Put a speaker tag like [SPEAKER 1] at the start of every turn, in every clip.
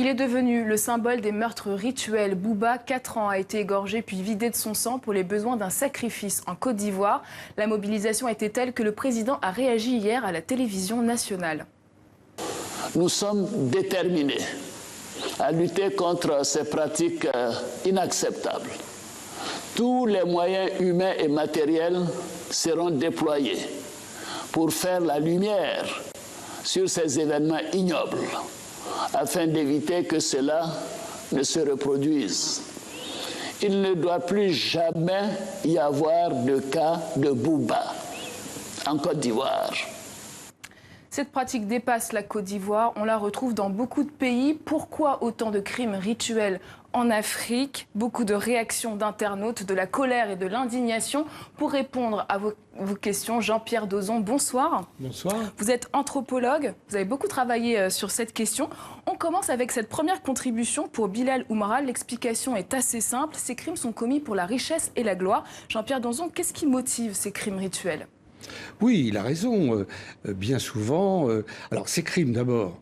[SPEAKER 1] Il est devenu le symbole des meurtres rituels. Bouba, 4 ans, a été égorgé puis vidé de son sang pour les besoins d'un sacrifice en Côte d'Ivoire. La mobilisation était telle que le président a réagi hier à la télévision nationale.
[SPEAKER 2] Nous sommes déterminés à lutter contre ces pratiques inacceptables. Tous les moyens humains et matériels seront déployés pour faire la lumière sur ces événements ignobles, afin d'éviter que cela ne se reproduise. Il ne doit plus jamais y avoir de cas de Bouba en Côte d'Ivoire.
[SPEAKER 1] Cette pratique dépasse la Côte d'Ivoire, on la retrouve dans beaucoup de pays. Pourquoi autant de crimes rituels en Afrique? Beaucoup de réactions d'internautes, de la colère et de l'indignation. Pour répondre à vos questions, Jean-Pierre Dozon, bonsoir.
[SPEAKER 3] Bonsoir.
[SPEAKER 1] Vous êtes anthropologue, vous avez beaucoup travaillé sur cette question. On commence avec cette première contribution pour Bilal Oumara. L'explication est assez simple, ces crimes sont commis pour la richesse et la gloire. Jean-Pierre Dozon, qu'est-ce qui motive ces crimes rituels?
[SPEAKER 3] Oui, il a raison. Bien souvent, alors ces crimes d'abord,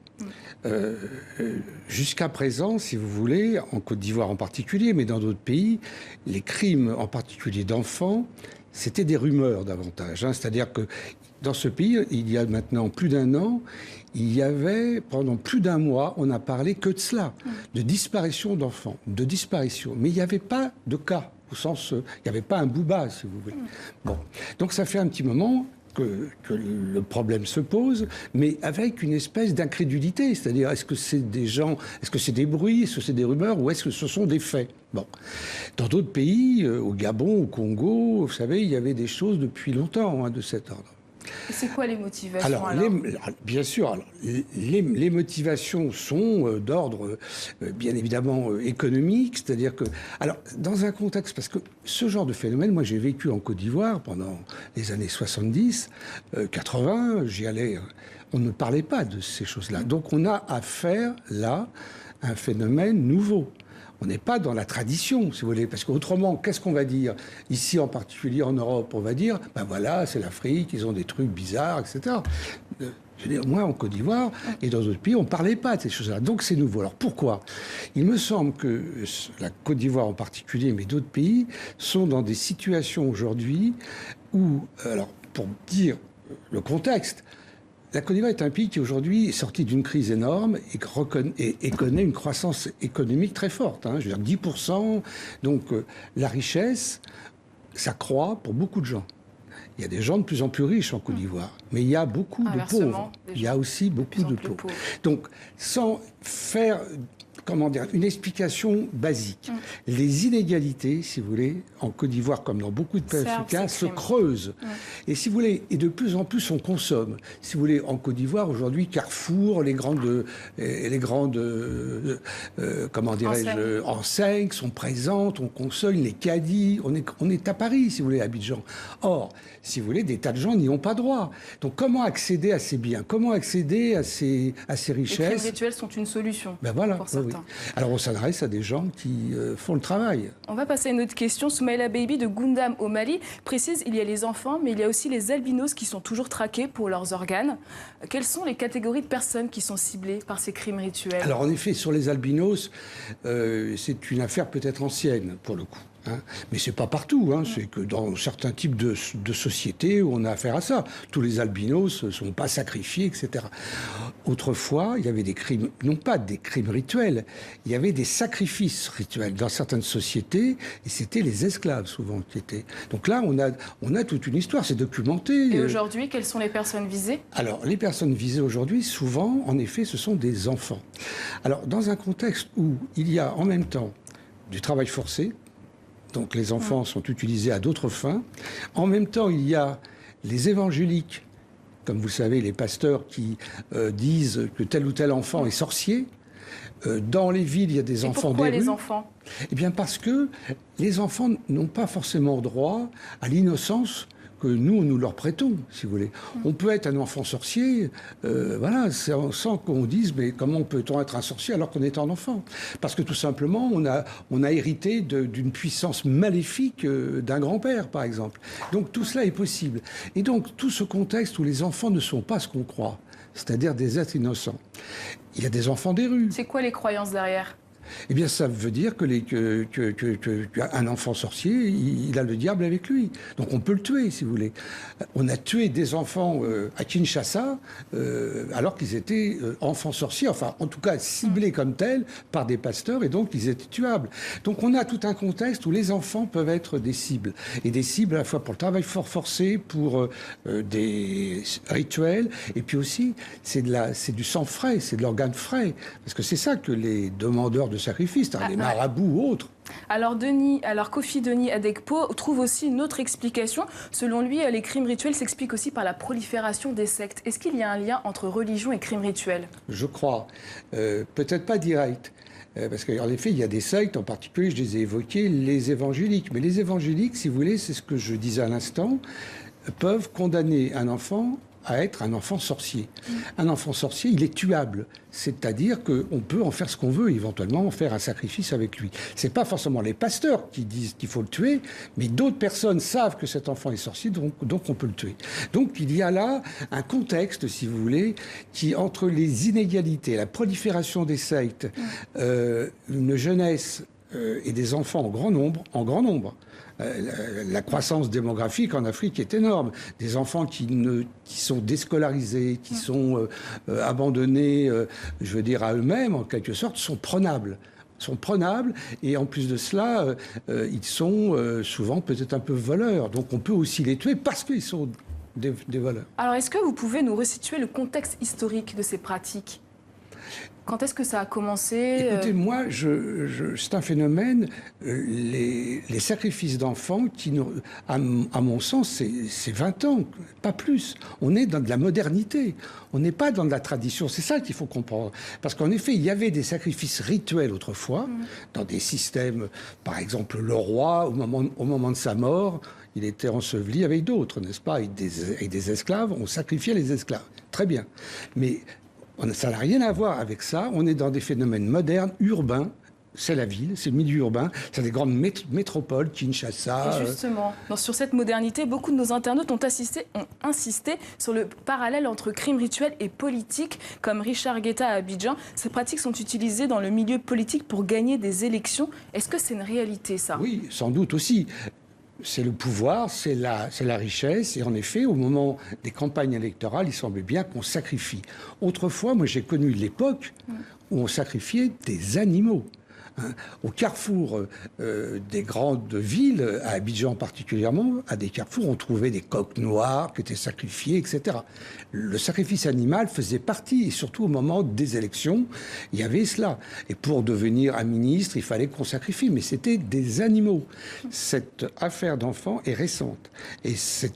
[SPEAKER 3] jusqu'à présent, si vous voulez, en Côte d'Ivoire en particulier, mais dans d'autres pays, les crimes en particulier d'enfants, c'était des rumeurs davantage. C'est-à-dire que dans ce pays, il y a maintenant plus d'un an, il y avait, pendant plus d'un mois, on n'a parlé que de cela, de disparition d'enfants, de disparition. Mais il n'y avait pas de cas. Au sens, il n'y avait pas un Bouba, si vous voulez. Bon. Donc ça fait un petit moment que le problème se pose, mais avec une espèce d'incrédulité. C'est-à-dire, est-ce que c'est des gens, est-ce que c'est des bruits, est-ce que c'est des rumeurs, ou est-ce que ce sont des faits? Bon. Dans d'autres pays, au Gabon, au Congo, vous savez, il y avait des choses depuis longtemps de cet ordre.
[SPEAKER 1] Et c'est quoi les motivations alors
[SPEAKER 3] bien sûr, les motivations sont d'ordre bien évidemment économique, c'est-à-dire que, alors dans un contexte, parce que ce genre de phénomène, moi j'ai vécu en Côte d'Ivoire pendant les années 70, 80, j'y allais, on ne parlait pas de ces choses-là. Donc on a affaire là à un phénomène nouveau. On n'est pas dans la tradition, si vous voulez, parce qu'autrement, qu'est-ce qu'on va dire? Ici, en particulier en Europe, on va dire, ben voilà, c'est l'Afrique, ils ont des trucs bizarres, etc. Je veux dire, moi, en Côte d'Ivoire et dans d'autres pays, on ne parlait pas de ces choses-là. Donc, c'est nouveau. Alors, pourquoi? Il me semble que la Côte d'Ivoire en particulier, mais d'autres pays, sont dans des situations aujourd'hui où, alors, pour dire le contexte, la Côte d'Ivoire est un pays qui aujourd'hui est sorti d'une crise énorme et connaît une croissance économique très forte. Je veux dire 10%. Donc la richesse, ça croît pour beaucoup de gens. Il y a des gens de plus en plus riches en Côte d'Ivoire, mais il y a beaucoup de pauvres. Il y a aussi beaucoup de pauvres. Donc sans faire... comment dire, une explication basique. Les inégalités, si vous voulez, en Côte d'Ivoire, comme dans beaucoup de pays africains, se creusent. Et si vous voulez, et de plus en plus, on consomme. Si vous voulez, en Côte d'Ivoire, aujourd'hui, Carrefour, les grandes comment dirais-je, enseignes sont présentes, on consomme, les caddies, on est à Paris, si vous voulez, à Abidjan. Or, si vous voulez, des tas de gens n'y ont pas droit. Donc, comment accéder à ces biens? Comment accéder à ces richesses?
[SPEAKER 1] Les crimes rituels sont une solution.
[SPEAKER 3] Ben voilà,
[SPEAKER 1] pour certains.
[SPEAKER 3] Oui. Alors on s'adresse à des gens qui font le travail.
[SPEAKER 1] On va passer à une autre question. Soumaïla Baby de Goundam au Mali précise il y a les enfants, mais il y a aussi les albinos qui sont toujours traqués pour leurs organes. Quelles sont les catégories de personnes qui sont ciblées par ces crimes rituels?
[SPEAKER 3] Alors en effet, sur les albinos, c'est une affaire peut-être ancienne pour le coup. Mais c'est pas partout, c'est que dans certains types de sociétés où on a affaire à ça. Tous les albinos ne sont pas sacrifiés, etc. Autrefois, il y avait des crimes, non pas des crimes rituels, il y avait des sacrifices rituels dans certaines sociétés, et c'était les esclaves souvent qui étaient. Donc là, on a toute une histoire, c'est documenté.
[SPEAKER 1] Et aujourd'hui, quelles sont les personnes visées?
[SPEAKER 3] Alors, les personnes visées aujourd'hui, souvent, en effet, ce sont des enfants. Alors, dans un contexte où il y a en même temps du travail forcé, donc les enfants sont utilisés à d'autres fins. En même temps, il y a les évangéliques, comme vous le savez, les pasteurs qui disent que tel ou tel enfant est sorcier. Dans les villes, il y a des enfants des rues.
[SPEAKER 1] Pourquoi les enfants?
[SPEAKER 3] Eh bien parce que les enfants n'ont pas forcément droit à l'innocence que nous leur prêtons, si vous voulez. On peut être un enfant sorcier, voilà, sans qu'on dise, mais comment peut-on être un sorcier alors qu'on est un enfant? Parce que tout simplement, on a hérité d'une puissance maléfique d'un grand-père, par exemple. Donc tout cela est possible. Et donc tout ce contexte où les enfants ne sont pas ce qu'on croit, c'est-à-dire des êtres innocents. Il y a des enfants des rues.
[SPEAKER 1] C'est quoi les croyances derrière?
[SPEAKER 3] Eh bien, ça veut dire qu'un enfant sorcier, il a le diable avec lui. Donc, on peut le tuer, si vous voulez. On a tué des enfants à Kinshasa alors qu'ils étaient enfants sorciers, enfin, en tout cas, ciblés comme tels par des pasteurs, et donc ils étaient tuables. Donc, on a tout un contexte où les enfants peuvent être des cibles. Et des cibles à la fois pour le travail forcé, pour des rituels, et puis aussi, c'est du sang frais, c'est de l'organe frais. Parce que c'est ça que les demandeurs de sacrifices, les marabouts ou autres.
[SPEAKER 1] Alors Kofi Denis Adekpo trouve aussi une autre explication. Selon lui, les crimes rituels s'expliquent aussi par la prolifération des sectes. Est-ce qu'il y a un lien entre religion et crimes rituels?
[SPEAKER 3] Je crois. Peut-être pas direct. Parce qu'en effet, il y a des sectes, en particulier, je les ai évoqués, les évangéliques. Mais les évangéliques, si vous voulez, c'est ce que je disais à l'instant, peuvent condamner un enfant à être un enfant sorcier. Un enfant sorcier, il est tuable. C'est-à-dire qu'on peut en faire ce qu'on veut, éventuellement en faire un sacrifice avec lui. C'est pas forcément les pasteurs qui disent qu'il faut le tuer, mais d'autres personnes savent que cet enfant est sorcier, donc on peut le tuer. Donc il y a là un contexte, si vous voulez, qui, entre les inégalités, la prolifération des sectes, une jeunesse et des enfants en grand nombre, la croissance démographique en Afrique est énorme. Des enfants qui sont déscolarisés, qui sont abandonnés, je veux dire, à eux-mêmes, en quelque sorte, sont prenables. Et en plus de cela, ils sont souvent peut-être un peu voleurs. Donc on peut aussi les tuer parce qu'ils sont des voleurs.
[SPEAKER 1] Alors est-ce que vous pouvez nous resituer le contexte historique de ces pratiques ? Quand est-ce que ça a commencé?
[SPEAKER 3] Écoutez, moi, c'est un phénomène, les sacrifices d'enfants qui, à mon sens, c'est 20 ans, pas plus. On est dans de la modernité, on n'est pas dans de la tradition. C'est ça qu'il faut comprendre. Parce qu'en effet, il y avait des sacrifices rituels autrefois, dans des systèmes, par exemple, le roi, au moment de sa mort, il était enseveli avec d'autres, n'est-ce pas, avec des esclaves, on sacrifiait les esclaves. Très bien. Mais ça n'a rien à voir avec ça. On est dans des phénomènes modernes, urbains. C'est la ville, c'est le milieu urbain, c'est des grandes métropoles, Kinshasa.
[SPEAKER 1] Et justement, sur cette modernité, beaucoup de nos internautes ont insisté sur le parallèle entre crimes rituels et politiques, comme Richard Guetta à Abidjan. Ces pratiques sont utilisées dans le milieu politique pour gagner des élections. Est-ce que c'est une réalité, ça?
[SPEAKER 3] Oui, sans doute aussi. C'est le pouvoir, c'est la richesse. Et en effet, au moment des campagnes électorales, il semblait bien qu'on sacrifie. Autrefois, moi, j'ai connu l'époque où on sacrifiait des animaux. Au carrefour des grandes villes, à Abidjan particulièrement, à des carrefours, on trouvait des coqs noirs qui étaient sacrifiés, etc. Le sacrifice animal faisait partie, et surtout au moment des élections, il y avait cela. Et pour devenir un ministre, il fallait qu'on sacrifie, mais c'était des animaux. Cette affaire d'enfants est récente. Et c'est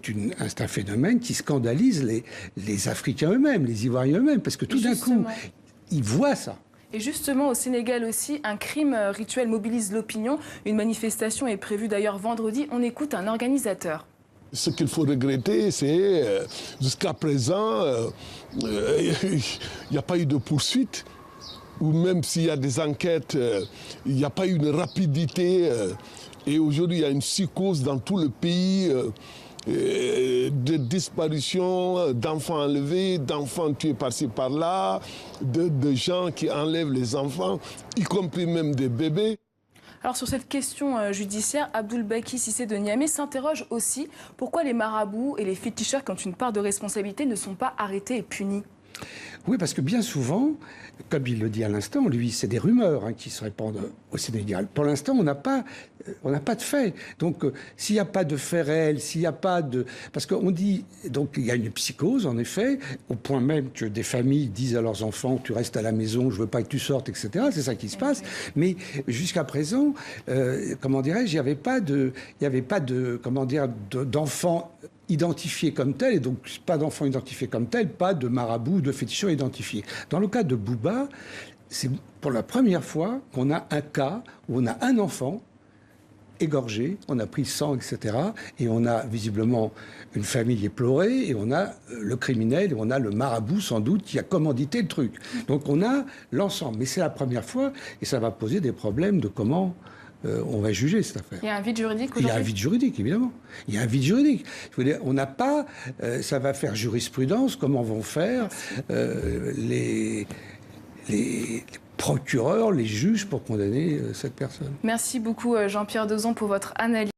[SPEAKER 3] un phénomène qui scandalise les Africains eux-mêmes, les Ivoiriens eux-mêmes, parce que tout d'un coup, ils voient ça.
[SPEAKER 1] Et justement, au Sénégal aussi, un crime rituel mobilise l'opinion. Une manifestation est prévue d'ailleurs vendredi. On écoute un organisateur.
[SPEAKER 4] Ce qu'il faut regretter, c'est jusqu'à présent, il n'y a pas eu de poursuite. Ou même s'il y a des enquêtes, il n'y a pas eu une rapidité. Et aujourd'hui, il y a une psychose dans tout le pays. De disparition d'enfants enlevés, d'enfants tués par-ci par-là, de gens qui enlèvent les enfants, y compris même des bébés.
[SPEAKER 1] Alors sur cette question judiciaire, Abdoul-Baki Cissé de Niamey s'interroge aussi pourquoi les marabouts et les féticheurs qui ont une part de responsabilité ne sont pas arrêtés et punis.
[SPEAKER 3] Oui, parce que bien souvent, comme il le dit à l'instant, lui, c'est des rumeurs qui se répandent au Sénégal. Pour l'instant, on n'a pas de faits. Donc, s'il n'y a pas de faits réels, s'il n'y a pas de... Parce qu'on dit... Donc, il y a une psychose, en effet, au point même que des familles disent à leurs enfants « tu restes à la maison, je ne veux pas que tu sortes, etc. » C'est ça qui se passe. Mais jusqu'à présent, comment dirais-je, il n'y avait pas de comment dire, d'enfants identifiés comme tels, et donc pas d'enfants identifiés comme tels, pas de marabouts, de féticheurs identifiés. Dans le cas de Bouba, c'est pour la première fois qu'on a un cas où on a un enfant égorgé, on a pris sang, etc. Et on a visiblement une famille éplorée, et on a le criminel, et on a le marabout sans doute qui a commandité le truc. Donc on a l'ensemble. Mais c'est la première fois, et ça va poser des problèmes de comment on va juger cette affaire.
[SPEAKER 1] Il y a un vide juridique aujourd'hui ?
[SPEAKER 3] Il y a un vide juridique, évidemment. Il y a un vide juridique. Je veux dire, on n'a pas... ça va faire jurisprudence, comment vont faire les procureurs, les juges pour condamner cette personne.
[SPEAKER 1] Merci beaucoup Jean-Pierre Dezon pour votre analyse.